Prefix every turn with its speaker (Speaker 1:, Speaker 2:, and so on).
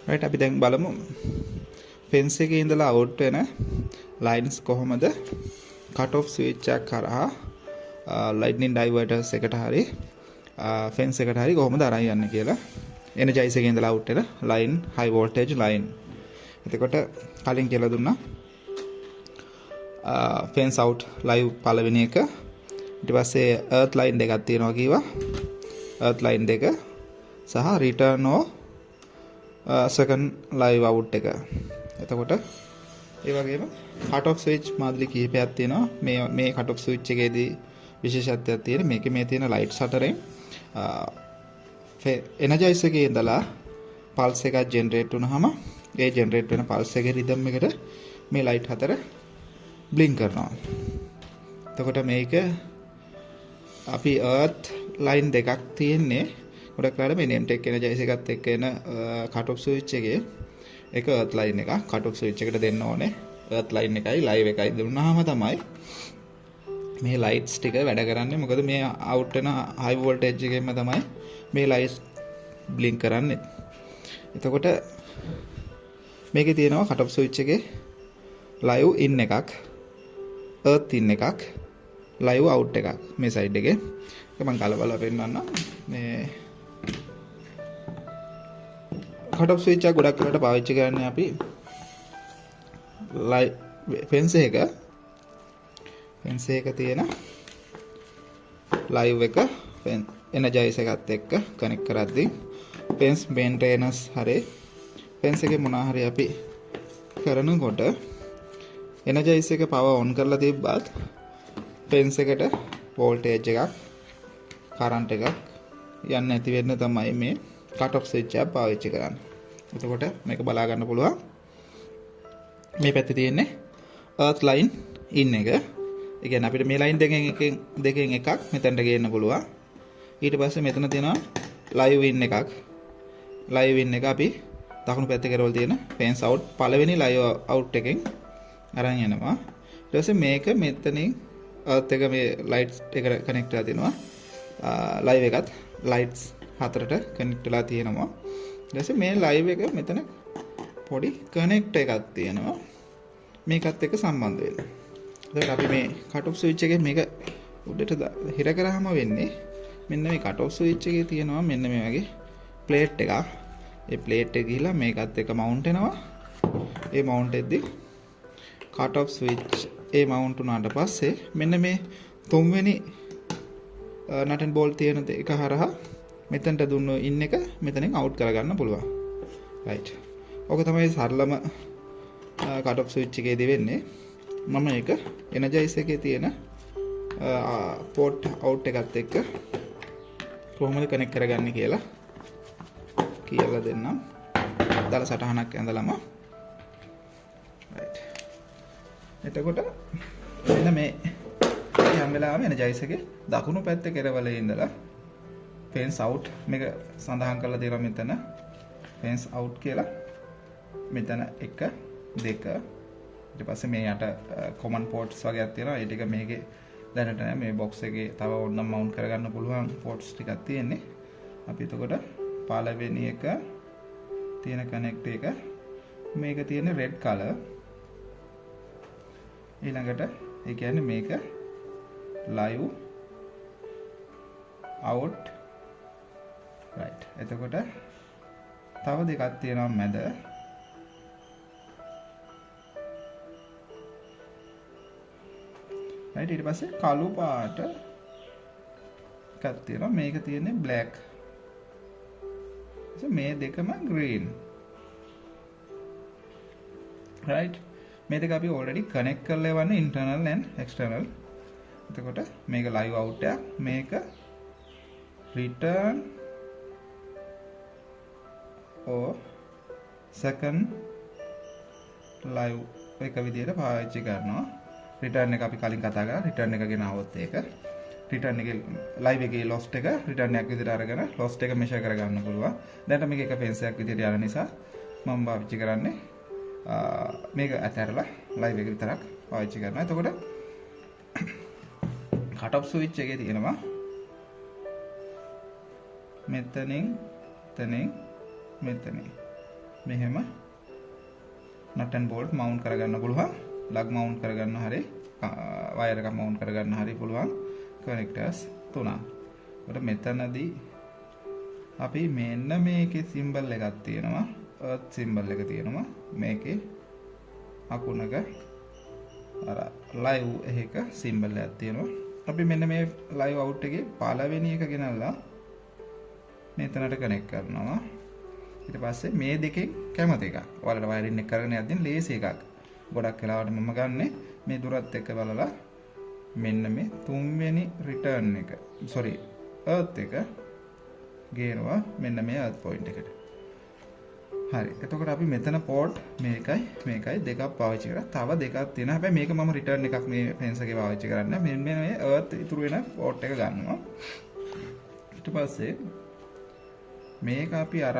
Speaker 1: right අපි දැන් බලමු fence එකේ ඉඳලා out වෙන lines කොහොමද cut off switch එකක් කරා lightning diverters එකට හරි fence එකට හරි කොහොමද අරන් යන්නේ කියලා energize එකේ ඉඳලා out වෙන line high voltage line එතකොට කලින් කියලා දුන්නා fence out live පළවෙනි එක ඊට පස්සේ earth line දෙකක් තියෙනවා කිව්වා earth line දෙක සහ return or second live out එක. එතකොට ඒ වගේම cut off switch මාදලි කීපයක් තියෙනවා මේ cut off switch එකේදී විශේෂත්වයක් තියෙන මේකේ මේ තියෙන lights හතරෙන් energize එකේ ඉඳලා pulse එකක් generate වුනහම ඒ generate වෙන pulse එකේ rhythm එකට මේ light හතර blink කරනවා. එතකොට මේක අපි earth line දෙකක් තියෙන්නේ ගොඩක් වෙලාවට මේ name tech energize එකත් එක්ක එන cut off switch එකේ එක earth line එකක් cut off switch එකට දෙන්න ඕනේ earth line එකයි live එකයි දුන්නාම තමයි මේ lights ටික වැඩ කරන්නේ මොකද මේ out වෙන high voltage එකෙන්ම තමයි මේ lights blink කරන්නේ. එතකොට මේකේ තියෙනවා cut off switch එකේ live in එකක් earth in එකක් live out එකක් මේ side එකේ ඒක මම කලබල පෙන්නන්නම් මේ cut off switch එක ගොඩක් වෙලාවට පාවිච්චි කරන්නේ අපි fence එක තියෙන live එක energize එකත් එක්ක connect කරද්දී fence maintenance හරි fence එකේ මොනවා හරි අපි කරනකොට energize එක power on කරලා තිබ්බත් fence එකට voltage එකක් current එකක් යන්නේ නැති වෙන්න තමයි මේ cut off switch එක පාවිච්චි කරන්නේ. එතකොට මේක බලා ගන්න පුළුවන්. මේ පැත්තේ තියෙන්නේ earth line in එක. ඒ කියන්නේ අපිට මේ line දෙකෙන් එකක් මෙතනට ගේන්න පුළුවන්. ඊට පස්සේ මෙතන තියෙනවා live in එකක්. live in එක අපි දකුණු පැත්තේ කරවල තියෙන fence out පළවෙනි live out එකෙන් අරන් යනවා. ඊට පස්සේ මේක මෙතනින් earth එක මේ lights එකට connect කරලා තිනවා. live එකත් lights හතරට connect වෙලා තියෙනවා. ඊට පස්සේ මේ live එක මෙතන පොඩි connect එකක් තියෙනවා. මේකත් එක්ක සම්බන්ධ වෙන්න. එතකොට අපි මේ cut off switch එකේ මේක උඩට හිර කරාම වෙන්නේ මෙන්න මේ cut off switch එකේ තියෙනවා මෙන්න මේ වගේ plate එකක්. ඒ plate එක ගිහිලා මේකත් එක්ක mount වෙනවා. ඒ mount එද්දි cut off switch ඒ mount වුණාට පස්සේ මෙන්න මේ තුන්වෙනි nut and bolt තියෙන එක හරහා මෙතනට දුන්නු in එක මෙතනින් out කරගන්න පුළුවන්. right. ඔක තමයි සරලම cut off switch එකේදී වෙන්නේ. මම මේක energize එකේ තියෙන port out එකත් එක්ක කොහොමද connect කරගන්නේ කියලා කියලා දෙන්නම්. දාලා සටහනක් ඇඳලාම. right. එතකොට මෙන්න මේ හැම වෙලාවෙම energize එකේ දකුණු පැත්තේ කෙරවලේ ඉඳලා fence out මේක සඳහන් කරලා දෙනවා මෙතන fence out කියලා මෙතන 1 2 ඊට පස්සේ මේ යට common ports වගේක් තියෙනවා ඒ ටික මේකේ දැනට නෑ මේ box එකේ තව ඕනනම් mount කරගන්න පුළුවන් ports ටිකක් තියෙන්නේ අපි එතකොට පළවෙනි එක තියෙන connect එක මේක තියෙන red color ඊළඟට ඒ කියන්නේ මේක live out right. එතකොට තව දෙකක් තියෙනවා මැද. right. ඊට පස්සේ කළු පාට එකක් තියෙනවා. මේක තියෙන්නේ black. මේ දෙකම green. right. මේ දෙක අපි already connect කරලා ඉවන්නේ internal and external. එතකොට මේක live out එකක්. මේක return or second live එක විදිහට පාවිච්චි කරනවා. return එක අපි කලින් කතා කරා. return එක ගෙනාවොත් ඒක return එකේ live එකේ lost එක return එකක් විදිහට අරගෙන lost එක measure කරගන්න පුළුවන්. දැන් මේක එක fence එකක් විදිහට යන නිසා මම පාවිච්චි කරන්නේ මේක අතහැරලා live එක විතරක් පාවිච්චි කරනවා. එතකොට cut off switch එකේ තියෙනවා මෙතනින් මෙතනින් මෙහෙම nut and bolt mount කරගන්න පුළුවන්. lug mount කරගන්න හරි wire එක mount කරගන්න හරි පුළුවන් connectors තුනක්. ඒකට මෙතනදී අපි මෙන්න මේකේ symbol එකක් තියෙනවා. earth symbol එක තියෙනවා. මේකේ අකුණක අර live එකක symbol එකක් තියෙනවා. අපි මෙන්න මේ live out එකේ පළවෙනි එක ගෙනල්ලා මෙතනට කනෙක්ට් කරනවා. ඊට පස්සේ මේ දෙකෙන් කැමති එකක්. ඔයාලට වයරින් එක කරගෙන යද්දී ලේසි එකක්. ගොඩක් වෙලාවට මම ගන්නෙ මේ දුරත් එක්ක බලලා මෙන්න මේ තුන්වෙනි රිටර්න් එක. sorry earth එක ගේනවා මෙන්න මේ earth point එකට. හරි. එතකොට අපි මෙතන port මේකයි දෙකක් පාවිච්චි කරා. තව දෙකක් තියෙනවා. හැබැයි මේක මම රිටර්න් එකක් මේ fence එකේ පාවිච්චි කරන්නේ. මෙන්න මේ earth ඉතුරු වෙන port එක ගන්නවා. ඊට පස්සේ මේක අපි අරන්